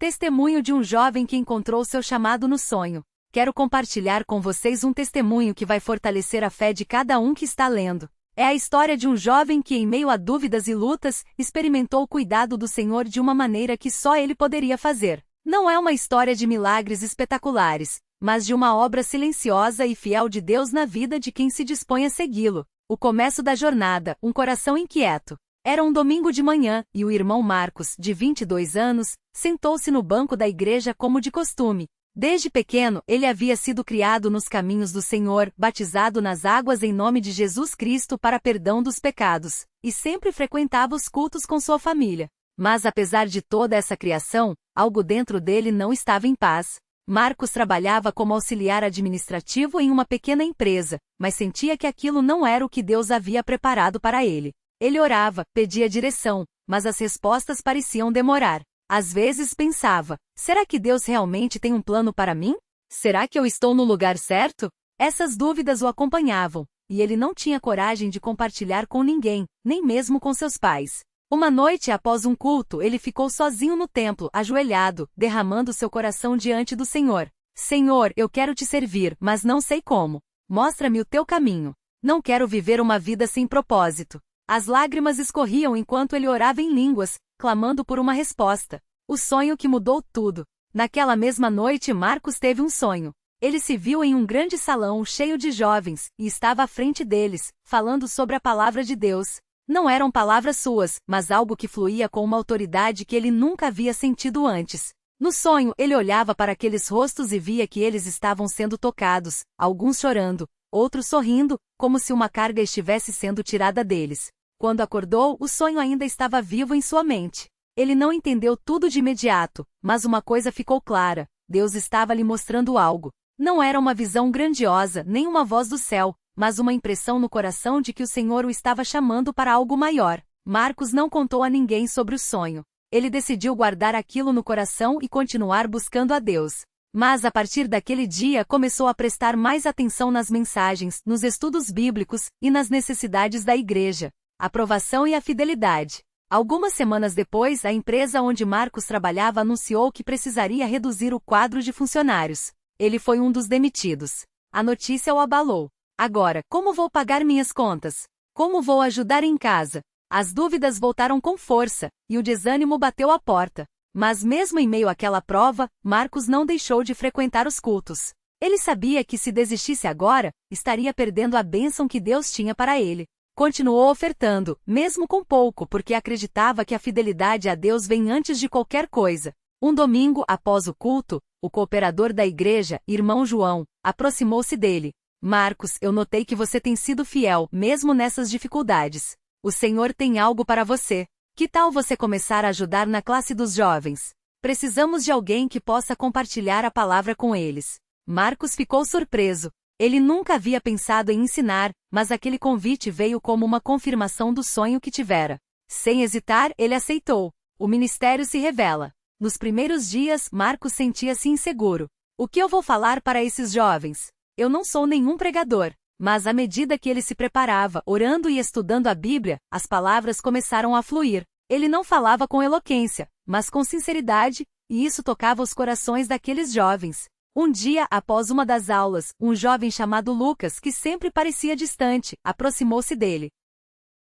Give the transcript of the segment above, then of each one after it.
Testemunho de um jovem que encontrou seu chamado no sonho. Quero compartilhar com vocês um testemunho que vai fortalecer a fé de cada um que está lendo. É a história de um jovem que, em meio a dúvidas e lutas, experimentou o cuidado do Senhor de uma maneira que só ele poderia fazer. Não é uma história de milagres espetaculares, mas de uma obra silenciosa e fiel de Deus na vida de quem se dispõe a segui-lo. O começo da jornada, um coração inquieto. Era um domingo de manhã, e o irmão Marcos, de 22 anos, sentou-se no banco da igreja como de costume. Desde pequeno, ele havia sido criado nos caminhos do Senhor, batizado nas águas em nome de Jesus Cristo para perdão dos pecados, e sempre frequentava os cultos com sua família. Mas apesar de toda essa criação, algo dentro dele não estava em paz. Marcos trabalhava como auxiliar administrativo em uma pequena empresa, mas sentia que aquilo não era o que Deus havia preparado para ele. Ele orava, pedia direção, mas as respostas pareciam demorar. Às vezes pensava, será que Deus realmente tem um plano para mim? Será que eu estou no lugar certo? Essas dúvidas o acompanhavam, e ele não tinha coragem de compartilhar com ninguém, nem mesmo com seus pais. Uma noite após um culto, ele ficou sozinho no templo, ajoelhado, derramando seu coração diante do Senhor. Senhor, eu quero te servir, mas não sei como. Mostra-me o teu caminho. Não quero viver uma vida sem propósito. As lágrimas escorriam enquanto ele orava em línguas, clamando por uma resposta. O sonho que mudou tudo. Naquela mesma noite Marcos teve um sonho. Ele se viu em um grande salão cheio de jovens, e estava à frente deles, falando sobre a palavra de Deus. Não eram palavras suas, mas algo que fluía com uma autoridade que ele nunca havia sentido antes. No sonho, ele olhava para aqueles rostos e via que eles estavam sendo tocados, alguns chorando, outros sorrindo, como se uma carga estivesse sendo tirada deles. Quando acordou, o sonho ainda estava vivo em sua mente. Ele não entendeu tudo de imediato, mas uma coisa ficou clara: Deus estava lhe mostrando algo. Não era uma visão grandiosa, nem uma voz do céu, mas uma impressão no coração de que o Senhor o estava chamando para algo maior. Marcos não contou a ninguém sobre o sonho. Ele decidiu guardar aquilo no coração e continuar buscando a Deus. Mas a partir daquele dia começou a prestar mais atenção nas mensagens, nos estudos bíblicos e nas necessidades da igreja. A aprovação e a fidelidade. Algumas semanas depois, a empresa onde Marcos trabalhava anunciou que precisaria reduzir o quadro de funcionários. Ele foi um dos demitidos. A notícia o abalou. Agora, como vou pagar minhas contas? Como vou ajudar em casa? As dúvidas voltaram com força, e o desânimo bateu à porta. Mas mesmo em meio àquela prova, Marcos não deixou de frequentar os cultos. Ele sabia que se desistisse agora, estaria perdendo a bênção que Deus tinha para ele. Continuou ofertando, mesmo com pouco, porque acreditava que a fidelidade a Deus vem antes de qualquer coisa. Um domingo, após o culto, o cooperador da igreja, irmão João, aproximou-se dele. Marcos, eu notei que você tem sido fiel, mesmo nessas dificuldades. O Senhor tem algo para você. Que tal você começar a ajudar na classe dos jovens? Precisamos de alguém que possa compartilhar a palavra com eles. Marcos ficou surpreso. Ele nunca havia pensado em ensinar, mas aquele convite veio como uma confirmação do sonho que tivera. Sem hesitar, ele aceitou. O ministério se revela. Nos primeiros dias, Marcos sentia-se inseguro. O que eu vou falar para esses jovens? Eu não sou nenhum pregador. Mas à medida que ele se preparava, orando e estudando a Bíblia, as palavras começaram a fluir. Ele não falava com eloquência, mas com sinceridade, e isso tocava os corações daqueles jovens. Um dia, após uma das aulas, um jovem chamado Lucas, que sempre parecia distante, aproximou-se dele.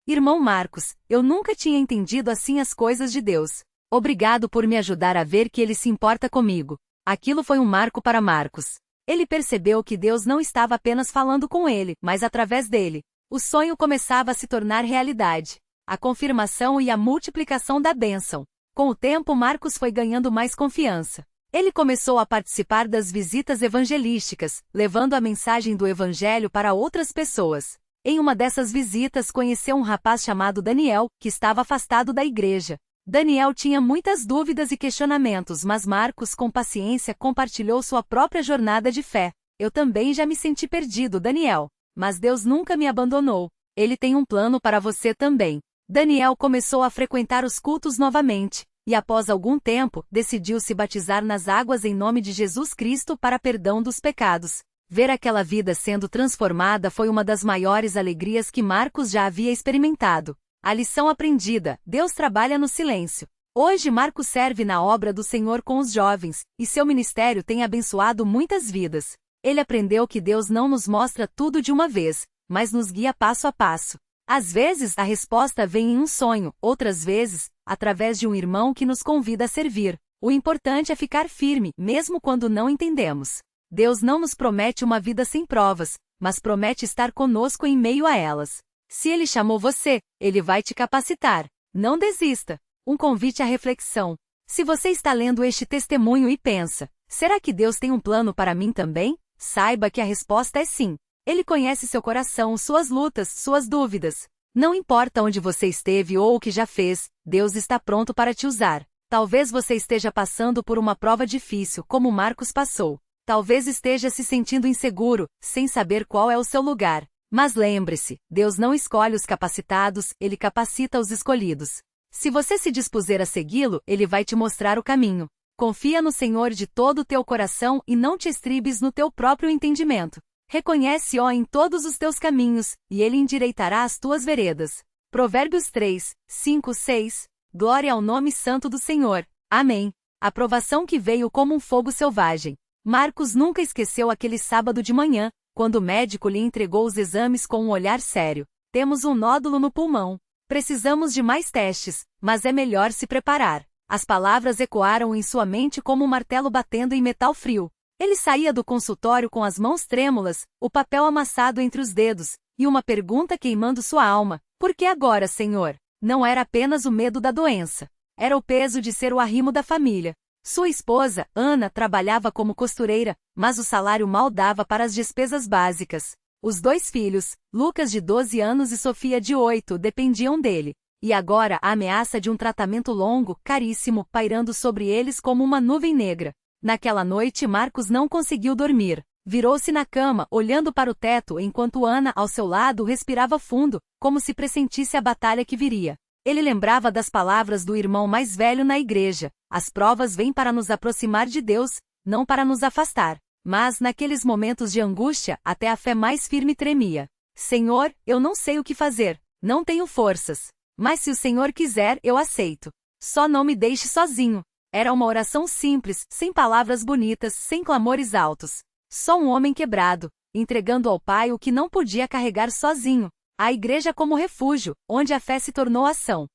Irmão Marcos, eu nunca tinha entendido assim as coisas de Deus. Obrigado por me ajudar a ver que ele se importa comigo. Aquilo foi um marco para Marcos. Ele percebeu que Deus não estava apenas falando com ele, mas através dele. O sonho começava a se tornar realidade. A confirmação e a multiplicação da bênção. Com o tempo, Marcos foi ganhando mais confiança. Ele começou a participar das visitas evangelísticas, levando a mensagem do evangelho para outras pessoas. Em uma dessas visitas conheceu um rapaz chamado Daniel, que estava afastado da igreja. Daniel tinha muitas dúvidas e questionamentos, mas Marcos, com paciência, compartilhou sua própria jornada de fé. Eu também já me senti perdido, Daniel. Mas Deus nunca me abandonou. Ele tem um plano para você também. Daniel começou a frequentar os cultos novamente. E após algum tempo, decidiu se batizar nas águas em nome de Jesus Cristo para perdão dos pecados. Ver aquela vida sendo transformada foi uma das maiores alegrias que Marcos já havia experimentado. A lição aprendida: Deus trabalha no silêncio. Hoje Marcos serve na obra do Senhor com os jovens, e seu ministério tem abençoado muitas vidas. Ele aprendeu que Deus não nos mostra tudo de uma vez, mas nos guia passo a passo. Às vezes a resposta vem em um sonho, outras vezes, através de um irmão que nos convida a servir. O importante é ficar firme, mesmo quando não entendemos. Deus não nos promete uma vida sem provas, mas promete estar conosco em meio a elas. Se Ele chamou você, Ele vai te capacitar. Não desista. Um convite à reflexão. Se você está lendo este testemunho e pensa, será que Deus tem um plano para mim também? Saiba que a resposta é sim. Ele conhece seu coração, suas lutas, suas dúvidas. Não importa onde você esteve ou o que já fez, Deus está pronto para te usar. Talvez você esteja passando por uma prova difícil, como Marcos passou. Talvez esteja se sentindo inseguro, sem saber qual é o seu lugar. Mas lembre-se, Deus não escolhe os capacitados, Ele capacita os escolhidos. Se você se dispuser a segui-lo, Ele vai te mostrar o caminho. Confia no Senhor de todo o teu coração e não te estribes no teu próprio entendimento. Reconhece-o em todos os teus caminhos, e Ele endireitará as tuas veredas. Provérbios 3, 5, 6. Glória ao nome santo do Senhor. Amém. Aprovação que veio como um fogo selvagem. Marcos nunca esqueceu aquele sábado de manhã, quando o médico lhe entregou os exames com um olhar sério. Temos um nódulo no pulmão. Precisamos de mais testes, mas é melhor se preparar. As palavras ecoaram em sua mente como um martelo batendo em metal frio. Ele saía do consultório com as mãos trêmulas, o papel amassado entre os dedos, e uma pergunta queimando sua alma: por que agora, Senhor? Não era apenas o medo da doença. Era o peso de ser o arrimo da família. Sua esposa, Ana, trabalhava como costureira, mas o salário mal dava para as despesas básicas. Os 2 filhos, Lucas de 12 anos e Sofia de 8, dependiam dele. E agora a ameaça de um tratamento longo, caríssimo, pairando sobre eles como uma nuvem negra. Naquela noite Marcos não conseguiu dormir. Virou-se na cama, olhando para o teto enquanto Ana, ao seu lado, respirava fundo, como se pressentisse a batalha que viria. Ele lembrava das palavras do irmão mais velho na igreja: as provas vêm para nos aproximar de Deus, não para nos afastar. Mas, naqueles momentos de angústia, até a fé mais firme tremia. Senhor, eu não sei o que fazer, não tenho forças. Mas se o Senhor quiser, eu aceito. Só não me deixe sozinho. Era uma oração simples, sem palavras bonitas, sem clamores altos. Só um homem quebrado, entregando ao Pai o que não podia carregar sozinho. A igreja como refúgio, onde a fé se tornou ação.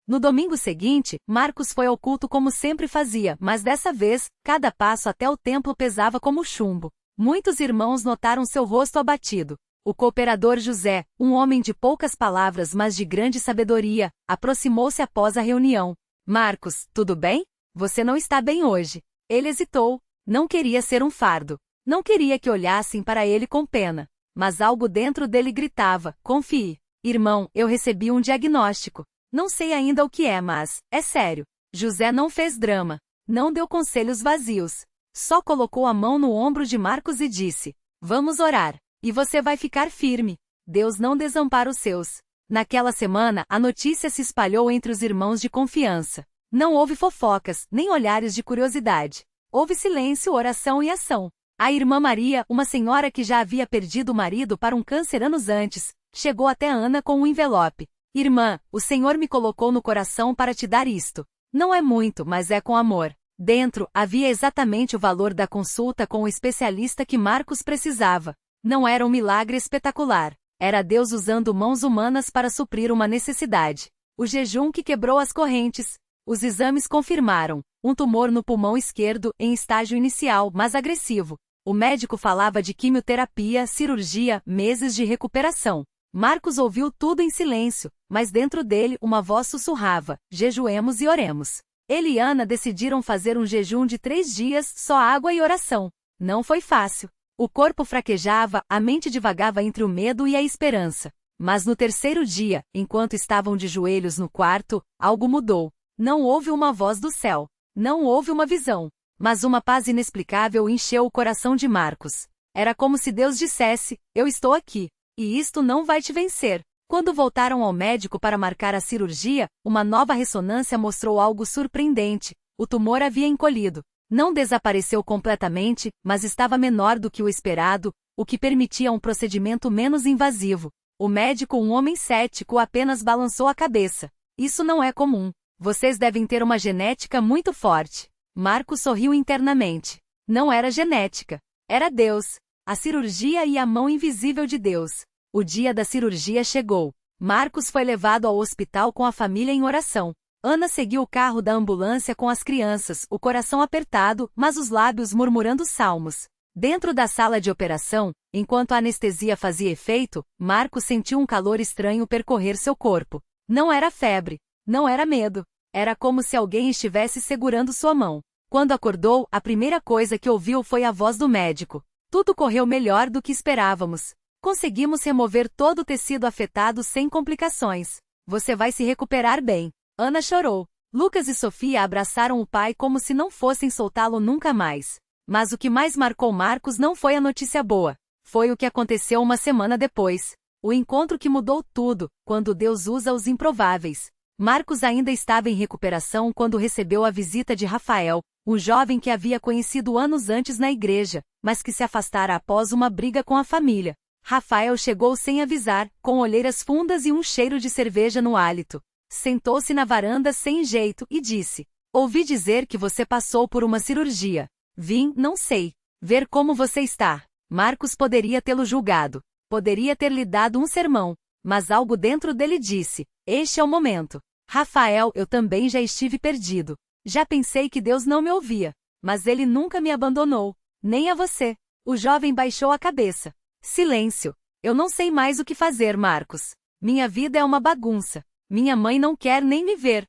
No domingo seguinte, Marcos foi ao culto como sempre fazia, mas dessa vez, cada passo até o templo pesava como chumbo. Muitos irmãos notaram seu rosto abatido. O cooperador José, um homem de poucas palavras mas de grande sabedoria, aproximou-se após a reunião. Marcos, tudo bem? Você não está bem hoje. Ele hesitou. Não queria ser um fardo. Não queria que olhassem para ele com pena. Mas algo dentro dele gritava: confie. Irmão, eu recebi um diagnóstico. Não sei ainda o que é, mas é sério. José não fez drama. Não deu conselhos vazios. Só colocou a mão no ombro de Marcos e disse: vamos orar. E você vai ficar firme. Deus não desampara os seus. Naquela semana, a notícia se espalhou entre os irmãos de confiança. Não houve fofocas, nem olhares de curiosidade. Houve silêncio, oração e ação. A irmã Maria, uma senhora que já havia perdido o marido para um câncer anos antes, chegou até Ana com um envelope. Irmã, o Senhor me colocou no coração para te dar isto. Não é muito, mas é com amor. Dentro, havia exatamente o valor da consulta com o especialista que Marcos precisava. Não era um milagre espetacular. Era Deus usando mãos humanas para suprir uma necessidade. O jejum que quebrou as correntes. Os exames confirmaram um tumor no pulmão esquerdo em estágio inicial, mas agressivo. O médico falava de quimioterapia, cirurgia, meses de recuperação. Marcos ouviu tudo em silêncio, mas dentro dele uma voz sussurrava: jejuemos e oremos. Ele e Ana decidiram fazer um jejum de 3 dias, só água e oração. Não foi fácil. O corpo fraquejava, a mente divagava entre o medo e a esperança. Mas no 3º dia, enquanto estavam de joelhos no quarto, algo mudou. Não houve uma voz do céu. Não houve uma visão. Mas uma paz inexplicável encheu o coração de Marcos. Era como se Deus dissesse: eu estou aqui. E isto não vai te vencer. Quando voltaram ao médico para marcar a cirurgia, uma nova ressonância mostrou algo surpreendente. O tumor havia encolhido. Não desapareceu completamente, mas estava menor do que o esperado, o que permitia um procedimento menos invasivo. O médico, um homem cético, apenas balançou a cabeça. Isso não é comum. Vocês devem ter uma genética muito forte. Marcos sorriu internamente. Não era genética. Era Deus. A cirurgia e a mão invisível de Deus. O dia da cirurgia chegou. Marcos foi levado ao hospital com a família em oração. Ana seguiu o carro da ambulância com as crianças, o coração apertado, mas os lábios murmurando salmos. Dentro da sala de operação, enquanto a anestesia fazia efeito, Marcos sentiu um calor estranho percorrer seu corpo. Não era febre. Não era medo. Era como se alguém estivesse segurando sua mão. Quando acordou, a primeira coisa que ouviu foi a voz do médico. Tudo correu melhor do que esperávamos. Conseguimos remover todo o tecido afetado sem complicações. Você vai se recuperar bem. Ana chorou. Lucas e Sofia abraçaram o pai como se não fossem soltá-lo nunca mais. Mas o que mais marcou Marcos não foi a notícia boa. Foi o que aconteceu uma semana depois. O encontro que mudou tudo, quando Deus usa os improváveis. Marcos ainda estava em recuperação quando recebeu a visita de Rafael, um jovem que havia conhecido anos antes na igreja, mas que se afastara após uma briga com a família. Rafael chegou sem avisar, com olheiras fundas e um cheiro de cerveja no hálito. Sentou-se na varanda sem jeito e disse: "Ouvi dizer que você passou por uma cirurgia. Vim, não sei, ver como você está." Marcos poderia tê-lo julgado. Poderia ter lhe dado um sermão. Mas algo dentro dele disse: "Este é o momento." Rafael, eu também já estive perdido. Já pensei que Deus não me ouvia. Mas Ele nunca me abandonou. Nem a você. O jovem baixou a cabeça. Silêncio. Eu não sei mais o que fazer, Marcos. Minha vida é uma bagunça. Minha mãe não quer nem me ver.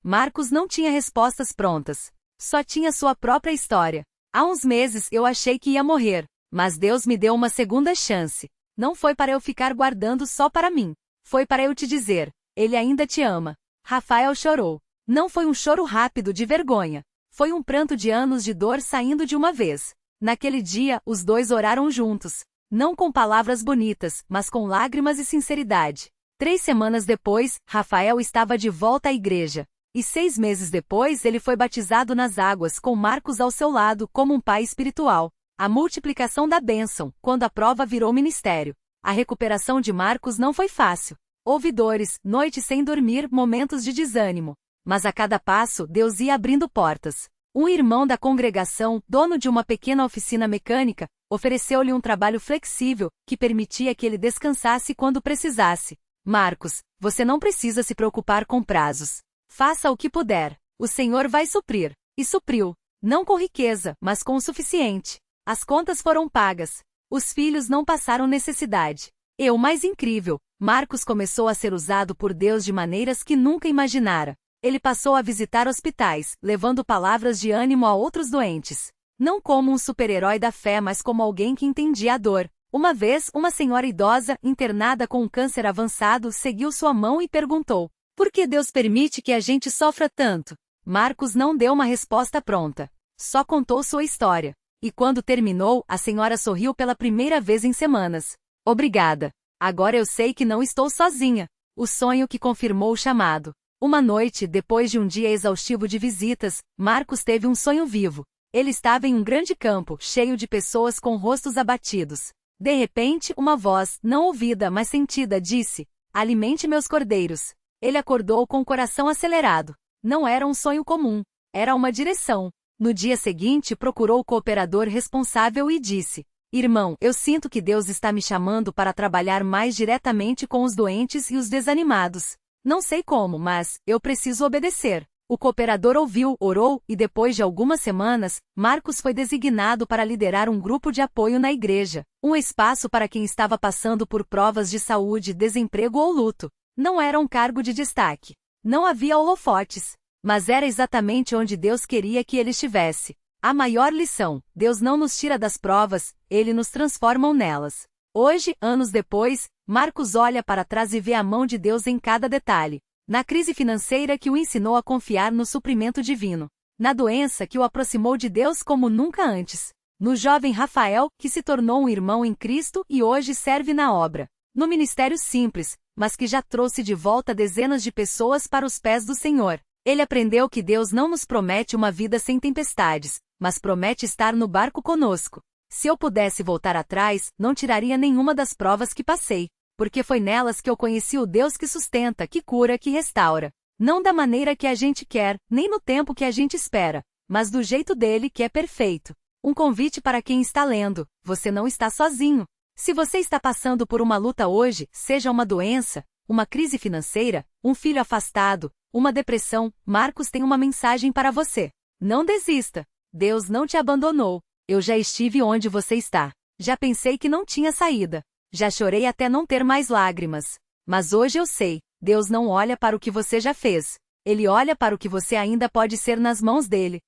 Marcos não tinha respostas prontas. Só tinha sua própria história. Há uns meses eu achei que ia morrer. Mas Deus me deu uma segunda chance. Não foi para eu ficar guardando só para mim. Foi para eu te dizer: Ele ainda te ama. Rafael chorou. Não foi um choro rápido de vergonha. Foi um pranto de anos de dor saindo de uma vez. Naquele dia, os dois oraram juntos. Não com palavras bonitas, mas com lágrimas e sinceridade. 3 semanas depois, Rafael estava de volta à igreja. E 6 meses depois ele foi batizado nas águas com Marcos ao seu lado como um pai espiritual. A multiplicação da bênção, quando a prova virou ministério. A recuperação de Marcos não foi fácil. Houve dores, noites sem dormir, momentos de desânimo. Mas a cada passo, Deus ia abrindo portas. Um irmão da congregação, dono de uma pequena oficina mecânica, ofereceu-lhe um trabalho flexível, que permitia que ele descansasse quando precisasse. Marcos, você não precisa se preocupar com prazos. Faça o que puder. O Senhor vai suprir. E supriu. Não com riqueza, mas com o suficiente. As contas foram pagas. Os filhos não passaram necessidade. E o mais incrível, Marcos começou a ser usado por Deus de maneiras que nunca imaginara. Ele passou a visitar hospitais, levando palavras de ânimo a outros doentes. Não como um super-herói da fé, mas como alguém que entendia a dor. Uma vez, uma senhora idosa, internada com um câncer avançado, seguiu sua mão e perguntou: "Por que Deus permite que a gente sofra tanto?" Marcos não deu uma resposta pronta. Só contou sua história. E quando terminou, a senhora sorriu pela primeira vez em semanas. "Obrigada. Agora eu sei que não estou sozinha." O sonho que confirmou o chamado. Uma noite, depois de um dia exaustivo de visitas, Marcos teve um sonho vivo. Ele estava em um grande campo, cheio de pessoas com rostos abatidos. De repente, uma voz, não ouvida mas sentida, disse: "Alimente meus cordeiros." Ele acordou com o coração acelerado. Não era um sonho comum. Era uma direção. No dia seguinte, procurou o cooperador responsável e disse: "Irmão, eu sinto que Deus está me chamando para trabalhar mais diretamente com os doentes e os desanimados. Não sei como, mas eu preciso obedecer." O cooperador ouviu, orou, e depois de algumas semanas, Marcos foi designado para liderar um grupo de apoio na igreja, um espaço para quem estava passando por provas de saúde, desemprego ou luto. Não era um cargo de destaque. Não havia holofotes. Mas era exatamente onde Deus queria que ele estivesse. A maior lição: Deus não nos tira das provas, Ele nos transforma nelas. Hoje, anos depois, Marcos olha para trás e vê a mão de Deus em cada detalhe. Na crise financeira que o ensinou a confiar no suprimento divino. Na doença que o aproximou de Deus como nunca antes. No jovem Rafael, que se tornou um irmão em Cristo e hoje serve na obra. No ministério simples, mas que já trouxe de volta dezenas de pessoas para os pés do Senhor. Ele aprendeu que Deus não nos promete uma vida sem tempestades, mas promete estar no barco conosco. Se eu pudesse voltar atrás, não tiraria nenhuma das provas que passei, porque foi nelas que eu conheci o Deus que sustenta, que cura, que restaura. Não da maneira que a gente quer, nem no tempo que a gente espera, mas do jeito dele que é perfeito. Um convite para quem está lendo: você não está sozinho. Se você está passando por uma luta hoje, seja uma doença, uma crise financeira, um filho afastado, uma depressão, Marcos tem uma mensagem para você. Não desista. Deus não te abandonou. Eu já estive onde você está. Já pensei que não tinha saída. Já chorei até não ter mais lágrimas. Mas hoje eu sei, Deus não olha para o que você já fez. Ele olha para o que você ainda pode ser nas mãos dele.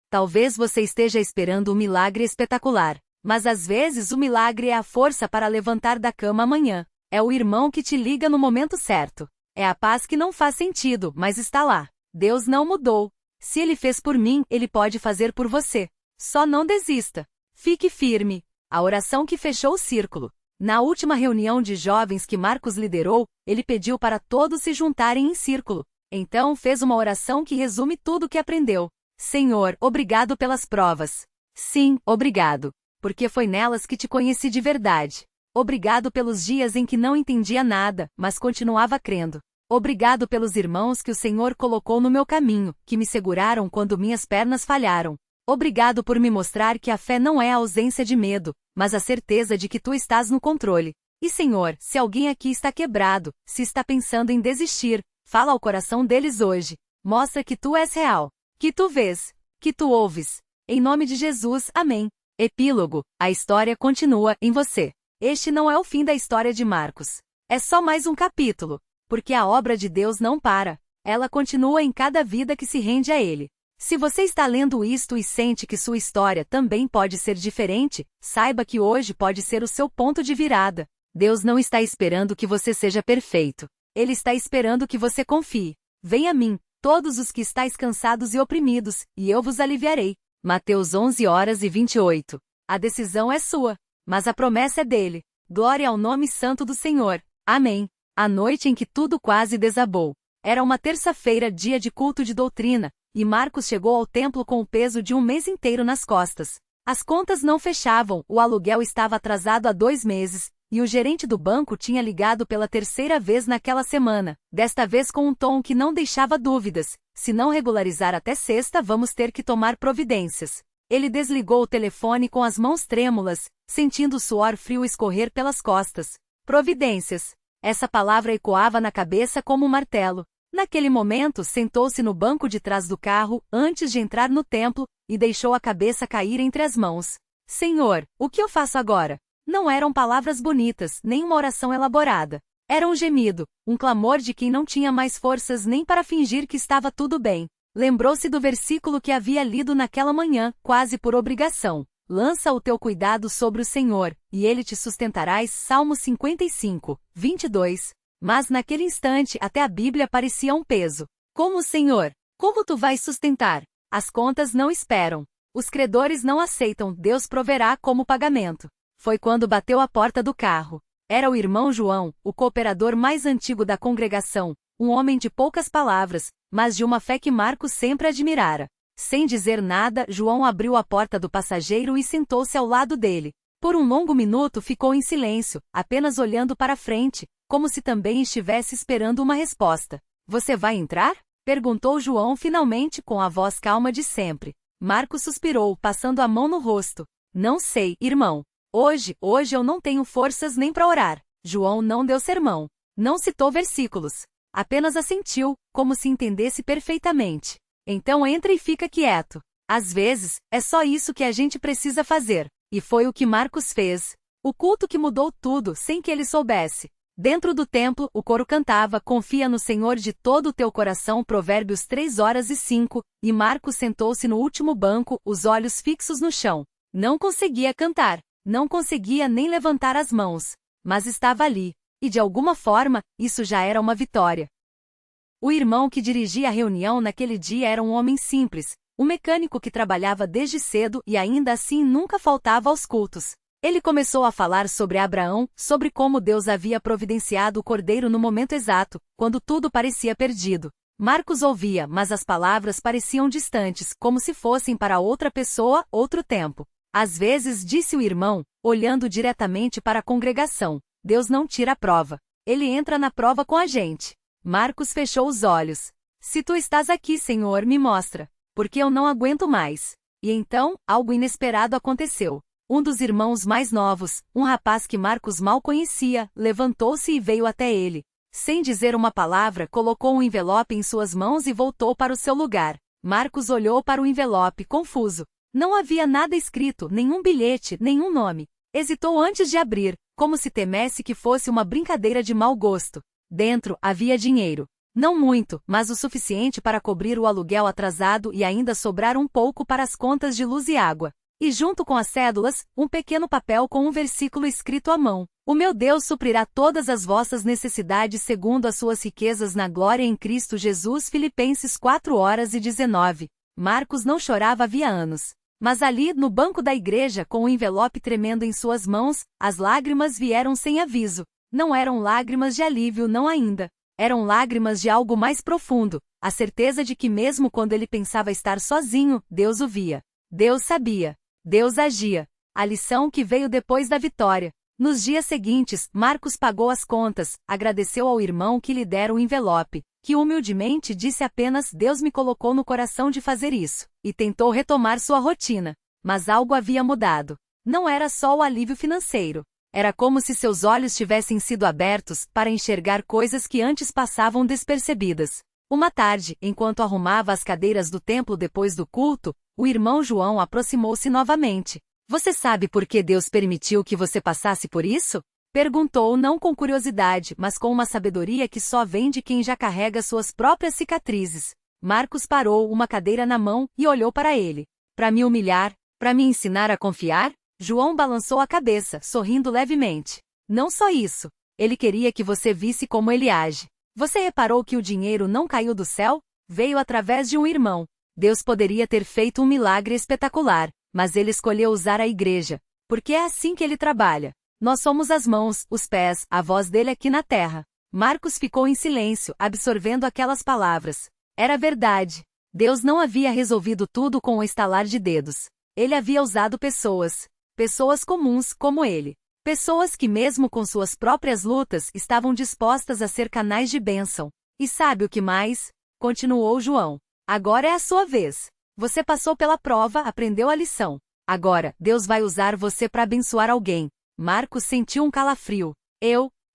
Talvez você esteja esperando um milagre espetacular, mas às vezes o milagre é a força para levantar da cama amanhã. É o irmão que te liga no momento certo. É a paz que não faz sentido, mas está lá. Deus não mudou. Se ele fez por mim, ele pode fazer por você. Só não desista. Fique firme. A oração que fechou o círculo. Na última reunião de jovens que Marcos liderou, ele pediu para todos se juntarem em círculo. Então fez uma oração que resume tudo o que aprendeu. Senhor, obrigado pelas provas. Sim, obrigado. Porque foi nelas que te conheci de verdade. Obrigado pelos dias em que não entendia nada, mas continuava crendo. Obrigado pelos irmãos que o Senhor colocou no meu caminho, que me seguraram quando minhas pernas falharam. Obrigado por me mostrar que a fé não é a ausência de medo, mas a certeza de que tu estás no controle. E Senhor, se alguém aqui está quebrado, se está pensando em desistir, fala ao coração deles hoje. Mostra que tu és real, que tu vês, que tu ouves. Em nome de Jesus, amém. Epílogo: a história continua em você. Este não é o fim da história de Marcos. É só mais um capítulo, porque a obra de Deus não para. Ela continua em cada vida que se rende a Ele. Se você está lendo isto e sente que sua história também pode ser diferente, saiba que hoje pode ser o seu ponto de virada. Deus não está esperando que você seja perfeito. Ele está esperando que você confie. Venha a mim, todos os que estáis cansados e oprimidos, e eu vos aliviarei. Mateus 11h28. A decisão é sua, mas a promessa é dele. Glória ao nome santo do Senhor. Amém. A noite em que tudo quase desabou. Era uma terça-feira, dia de culto de doutrina, e Marcos chegou ao templo com o peso de um mês inteiro nas costas. As contas não fechavam, o aluguel estava atrasado há 2 meses, e o gerente do banco tinha ligado pela terceira vez naquela semana, desta vez com um tom que não deixava dúvidas: se não regularizar até sexta, vamos ter que tomar providências. Ele desligou o telefone com as mãos trêmulas, sentindo o suor frio escorrer pelas costas. Providências. Essa palavra ecoava na cabeça como um martelo. Naquele momento, sentou-se no banco de trás do carro, antes de entrar no templo, e deixou a cabeça cair entre as mãos. Senhor, o que eu faço agora? Não eram palavras bonitas, nem uma oração elaborada. Era um gemido, um clamor de quem não tinha mais forças nem para fingir que estava tudo bem. Lembrou-se do versículo que havia lido naquela manhã, quase por obrigação. Lança o teu cuidado sobre o Senhor, e Ele te sustentará. Salmo 55:22. Mas naquele instante até a Bíblia parecia um peso. Como, Senhor? Como tu vais sustentar? As contas não esperam. Os credores não aceitam, Deus proverá como pagamento. Foi quando bateu à porta do carro. Era o irmão João, o cooperador mais antigo da congregação, um homem de poucas palavras, mas de uma fé que Marcos sempre admirara. Sem dizer nada, João abriu a porta do passageiro e sentou-se ao lado dele. Por um longo minuto ficou em silêncio, apenas olhando para frente, como se também estivesse esperando uma resposta. Você vai entrar? Perguntou João finalmente com a voz calma de sempre. Marcos suspirou, passando a mão no rosto. Não sei, irmão. Hoje eu não tenho forças nem para orar. João não deu sermão. Não citou versículos. Apenas assentiu, como se entendesse perfeitamente. Então entra e fica quieto. Às vezes, é só isso que a gente precisa fazer. E foi o que Marcos fez. O culto que mudou tudo, sem que ele soubesse. Dentro do templo, o coro cantava: confia no Senhor de todo o teu coração, Provérbios 3:05, e Marcos sentou-se no último banco, os olhos fixos no chão. Não conseguia cantar, não conseguia nem levantar as mãos, mas estava ali, e de alguma forma, isso já era uma vitória. O irmão que dirigia a reunião naquele dia era um homem simples, um mecânico que trabalhava desde cedo e ainda assim nunca faltava aos cultos. Ele começou a falar sobre Abraão, sobre como Deus havia providenciado o cordeiro no momento exato, quando tudo parecia perdido. Marcos ouvia, mas as palavras pareciam distantes, como se fossem para outra pessoa, outro tempo. Às vezes, disse o irmão, olhando diretamente para a congregação, Deus não tira a prova. Ele entra na prova com a gente. Marcos fechou os olhos. Se tu estás aqui, Senhor, me mostra, porque eu não aguento mais. E então, algo inesperado aconteceu. Um dos irmãos mais novos, um rapaz que Marcos mal conhecia, levantou-se e veio até ele. Sem dizer uma palavra, colocou um envelope em suas mãos e voltou para o seu lugar. Marcos olhou para o envelope, confuso. Não havia nada escrito, nenhum bilhete, nenhum nome. Hesitou antes de abrir, como se temesse que fosse uma brincadeira de mau gosto. Dentro, havia dinheiro. Não muito, mas o suficiente para cobrir o aluguel atrasado e ainda sobrar um pouco para as contas de luz e água. E junto com as cédulas, um pequeno papel com um versículo escrito à mão. O meu Deus suprirá todas as vossas necessidades segundo as suas riquezas na glória em Cristo Jesus. Filipenses 4:19. Marcos não chorava havia anos. Mas ali, no banco da igreja, com o envelope tremendo em suas mãos, as lágrimas vieram sem aviso. Não eram lágrimas de alívio, não ainda. Eram lágrimas de algo mais profundo, a certeza de que mesmo quando ele pensava estar sozinho, Deus o via. Deus sabia. Deus agia. A lição que veio depois da vitória. Nos dias seguintes, Marcos pagou as contas, agradeceu ao irmão que lhe dera o envelope, que humildemente disse apenas Deus me colocou no coração de fazer isso, e tentou retomar sua rotina. Mas algo havia mudado. Não era só o alívio financeiro. Era como se seus olhos tivessem sido abertos para enxergar coisas que antes passavam despercebidas. Uma tarde, enquanto arrumava as cadeiras do templo depois do culto, o irmão João aproximou-se novamente. Você sabe por que Deus permitiu que você passasse por isso? Perguntou não com curiosidade, mas com uma sabedoria que só vem de quem já carrega suas próprias cicatrizes. Marcos parou, uma cadeira na mão, e olhou para ele. Para me humilhar? Para me ensinar a confiar? João balançou a cabeça, sorrindo levemente. Não só isso. Ele queria que você visse como ele age. Você reparou que o dinheiro não caiu do céu? Veio através de um irmão. Deus poderia ter feito um milagre espetacular, mas ele escolheu usar a igreja. Porque é assim que ele trabalha. Nós somos as mãos, os pés, a voz dele aqui na terra. Marcos ficou em silêncio, absorvendo aquelas palavras. Era verdade. Deus não havia resolvido tudo com um estalar de dedos. Ele havia usado pessoas. Pessoas comuns, como ele. Pessoas que mesmo com suas próprias lutas estavam dispostas a ser canais de bênção. E sabe o que mais? Continuou João. Agora é a sua vez. Você passou pela prova, aprendeu a lição. Agora, Deus vai usar você para abençoar alguém. Marcos sentiu um calafrio.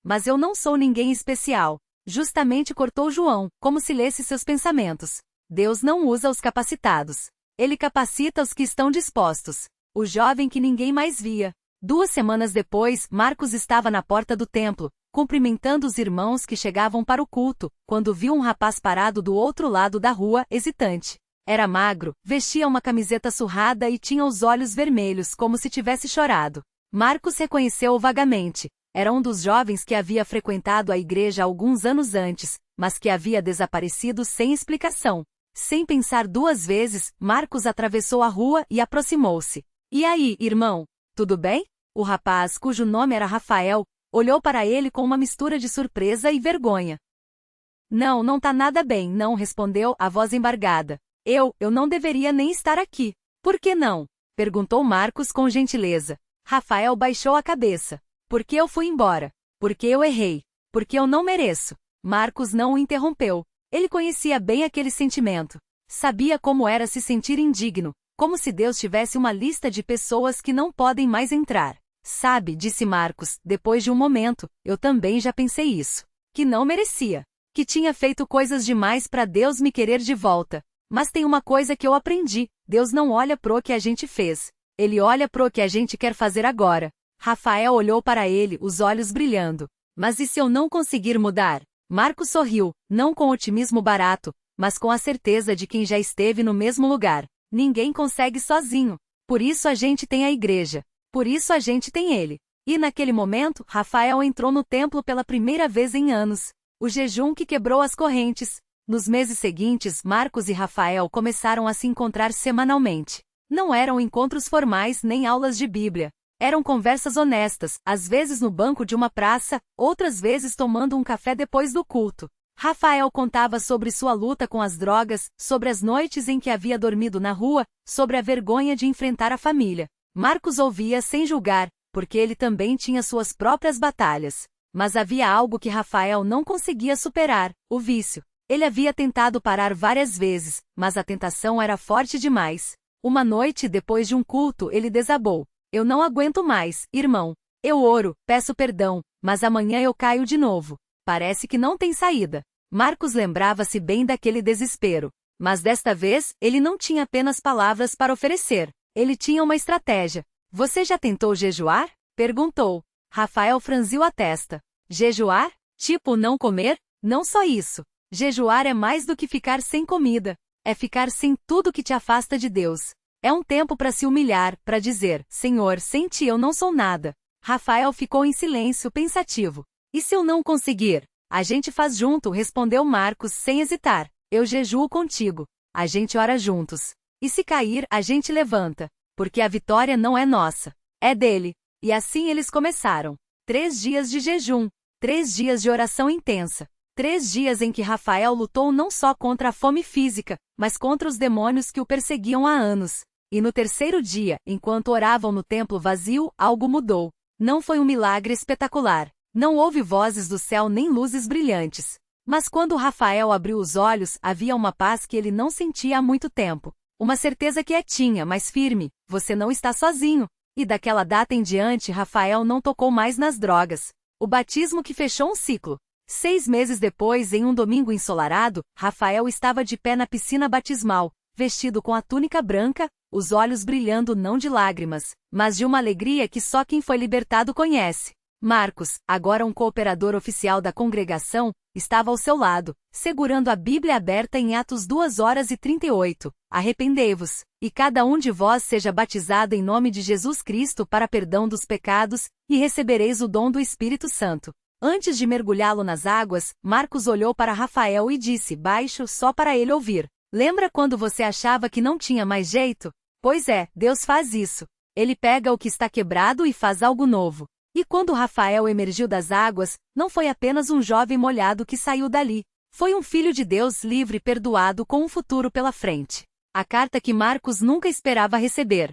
Mas eu não sou ninguém especial. Justamente cortou João, como se lesse seus pensamentos. Deus não usa os capacitados. Ele capacita os que estão dispostos. O jovem que ninguém mais via. 2 semanas depois, Marcos estava na porta do templo, cumprimentando os irmãos que chegavam para o culto, quando viu um rapaz parado do outro lado da rua, hesitante. Era magro, vestia uma camiseta surrada e tinha os olhos vermelhos como se tivesse chorado. Marcos reconheceu-o vagamente. Era um dos jovens que havia frequentado a igreja alguns anos antes, mas que havia desaparecido sem explicação. Sem pensar 2 vezes, Marcos atravessou a rua e aproximou-se. E aí, irmão? Tudo bem? O rapaz, cujo nome era Rafael, olhou para ele com uma mistura de surpresa e vergonha. Não tá nada bem, não, respondeu, a voz embargada. Eu não deveria nem estar aqui. Por que não? Perguntou Marcos com gentileza. Rafael baixou a cabeça. Porque eu fui embora. Porque eu errei. Porque eu não mereço. Marcos não o interrompeu. Ele conhecia bem aquele sentimento. Sabia como era se sentir indigno, como se Deus tivesse uma lista de pessoas que não podem mais entrar. Sabe, disse Marcos, depois de um momento, eu também já pensei isso. Que não merecia. Que tinha feito coisas demais para Deus me querer de volta. Mas tem uma coisa que eu aprendi, Deus não olha pro que a gente fez. Ele olha pro que a gente quer fazer agora. Rafael olhou para ele, os olhos brilhando. Mas e se eu não conseguir mudar? Marcos sorriu, não com otimismo barato, mas com a certeza de quem já esteve no mesmo lugar. Ninguém consegue sozinho. Por isso a gente tem a igreja. Por isso a gente tem ele. E naquele momento, Rafael entrou no templo pela primeira vez em anos. O jejum que quebrou as correntes. Nos meses seguintes, Marcos e Rafael começaram a se encontrar semanalmente. Não eram encontros formais nem aulas de Bíblia. Eram conversas honestas, às vezes no banco de uma praça, outras vezes tomando um café depois do culto. Rafael contava sobre sua luta com as drogas, sobre as noites em que havia dormido na rua, sobre a vergonha de enfrentar a família. Marcos ouvia sem julgar, porque ele também tinha suas próprias batalhas. Mas havia algo que Rafael não conseguia superar: o vício. Ele havia tentado parar várias vezes, mas a tentação era forte demais. Uma noite, depois de um culto, ele desabou: eu não aguento mais, irmão. Eu oro, peço perdão, mas amanhã eu caio de novo. Parece que não tem saída. Marcos lembrava-se bem daquele desespero. Mas desta vez, ele não tinha apenas palavras para oferecer. Ele tinha uma estratégia. Você já tentou jejuar? Perguntou. Rafael franziu a testa. Jejuar? Tipo não comer? Não só isso. Jejuar é mais do que ficar sem comida. É ficar sem tudo que te afasta de Deus. É um tempo para se humilhar, para dizer: Senhor, sem ti eu não sou nada. Rafael ficou em silêncio, pensativo. E se eu não conseguir? A gente faz junto, respondeu Marcos sem hesitar. Eu jejuo contigo. A gente ora juntos. E se cair, a gente levanta. Porque a vitória não é nossa. É dele. E assim eles começaram. 3 dias de jejum. 3 dias de oração intensa. 3 dias em que Rafael lutou não só contra a fome física, mas contra os demônios que o perseguiam há anos. E no terceiro dia, enquanto oravam no templo vazio, algo mudou. Não foi um milagre espetacular. Não houve vozes do céu nem luzes brilhantes. Mas quando Rafael abriu os olhos, havia uma paz que ele não sentia há muito tempo. Uma certeza quietinha, mas firme: você não está sozinho. E daquela data em diante, Rafael não tocou mais nas drogas. O batismo que fechou um ciclo. 6 meses depois, em um domingo ensolarado, Rafael estava de pé na piscina batismal, vestido com a túnica branca, os olhos brilhando não de lágrimas, mas de uma alegria que só quem foi libertado conhece. Marcos, agora um cooperador oficial da congregação, estava ao seu lado, segurando a Bíblia aberta em Atos 2:38. Arrependei-vos, e cada um de vós seja batizado em nome de Jesus Cristo para perdão dos pecados, e recebereis o dom do Espírito Santo. Antes de mergulhá-lo nas águas, Marcos olhou para Rafael e disse baixo, só para ele ouvir: lembra quando você achava que não tinha mais jeito? Pois é, Deus faz isso. Ele pega o que está quebrado e faz algo novo. E quando Rafael emergiu das águas, não foi apenas um jovem molhado que saiu dali. Foi um filho de Deus livre e perdoado com um futuro pela frente. A carta que Marcos nunca esperava receber.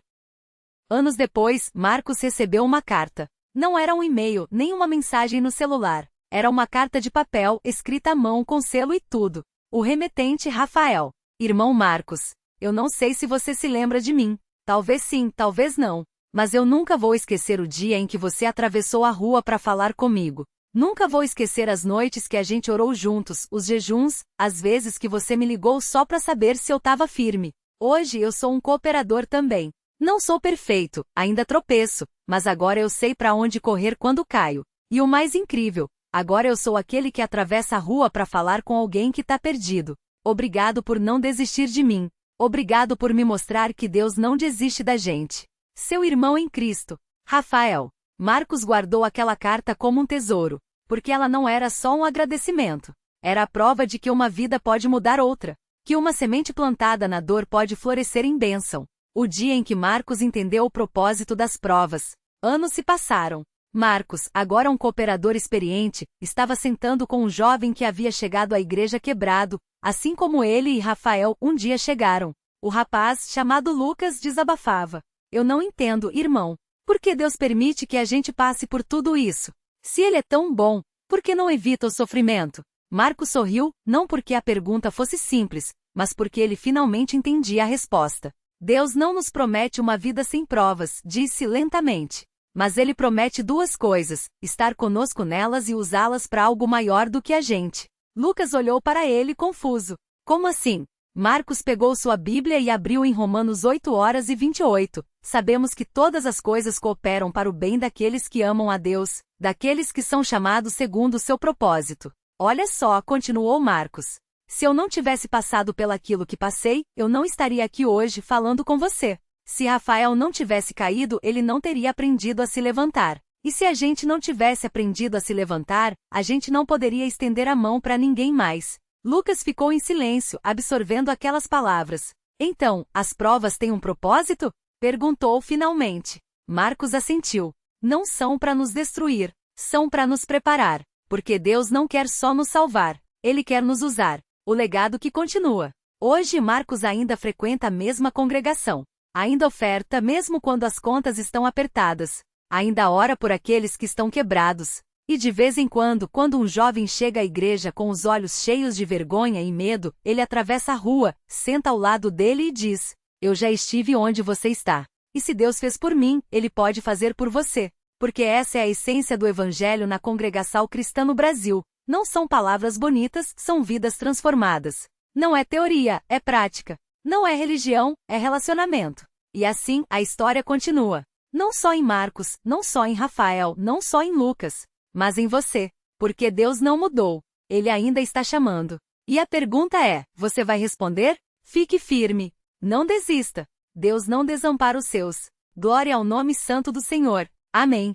Anos depois, Marcos recebeu uma carta. Não era um e-mail, nem uma mensagem no celular. Era uma carta de papel, escrita à mão com selo e tudo. O remetente Rafael. Irmão Marcos, eu não sei se você se lembra de mim. Talvez sim, talvez não. Mas eu nunca vou esquecer o dia em que você atravessou a rua para falar comigo. Nunca vou esquecer as noites que a gente orou juntos, os jejuns, as vezes que você me ligou só para saber se eu estava firme. Hoje eu sou um cooperador também. Não sou perfeito, ainda tropeço, mas agora eu sei para onde correr quando caio. E o mais incrível, agora eu sou aquele que atravessa a rua para falar com alguém que está perdido. Obrigado por não desistir de mim. Obrigado por me mostrar que Deus não desiste da gente. Seu irmão em Cristo, Rafael. Marcos guardou aquela carta como um tesouro, porque ela não era só um agradecimento. Era a prova de que uma vida pode mudar outra, que uma semente plantada na dor pode florescer em bênção. O dia em que Marcos entendeu o propósito das provas. Anos se passaram. Marcos, agora um cooperador experiente, estava sentando com um jovem que havia chegado à igreja quebrado, assim como ele e Rafael um dia chegaram. O rapaz, chamado Lucas, desabafava: eu não entendo, irmão. Por que Deus permite que a gente passe por tudo isso? Se Ele é tão bom, por que não evita o sofrimento? Marcos sorriu, não porque a pergunta fosse simples, mas porque ele finalmente entendia a resposta. Deus não nos promete uma vida sem provas, disse lentamente. Mas Ele promete 2 coisas: estar conosco nelas e usá-las para algo maior do que a gente. Lucas olhou para ele confuso. Como assim? Marcos pegou sua Bíblia e abriu em Romanos 8:28. Sabemos que todas as coisas cooperam para o bem daqueles que amam a Deus, daqueles que são chamados segundo o seu propósito. Olha só, continuou Marcos. Se eu não tivesse passado pelaquilo que passei, eu não estaria aqui hoje falando com você. Se Rafael não tivesse caído, ele não teria aprendido a se levantar. E se a gente não tivesse aprendido a se levantar, a gente não poderia estender a mão para ninguém mais. Lucas ficou em silêncio, absorvendo aquelas palavras. Então, as provas têm um propósito? Perguntou finalmente. Marcos assentiu. Não são para nos destruir, são para nos preparar. Porque Deus não quer só nos salvar, Ele quer nos usar. O legado que continua. Hoje Marcos ainda frequenta a mesma congregação. Ainda oferta mesmo quando as contas estão apertadas. Ainda ora por aqueles que estão quebrados. E de vez em quando um jovem chega à igreja com os olhos cheios de vergonha e medo, ele atravessa a rua, senta ao lado dele e diz: eu já estive onde você está. E se Deus fez por mim, Ele pode fazer por você. Porque essa é a essência do Evangelho na Congregação Cristã no Brasil. Não são palavras bonitas, são vidas transformadas. Não é teoria, é prática. Não é religião, é relacionamento. E assim, a história continua. Não só em Marcos, não só em Rafael, não só em Lucas, mas em você. Porque Deus não mudou. Ele ainda está chamando. E a pergunta é: você vai responder? Fique firme. Não desista. Deus não desampara os seus. Glória ao nome santo do Senhor. Amém.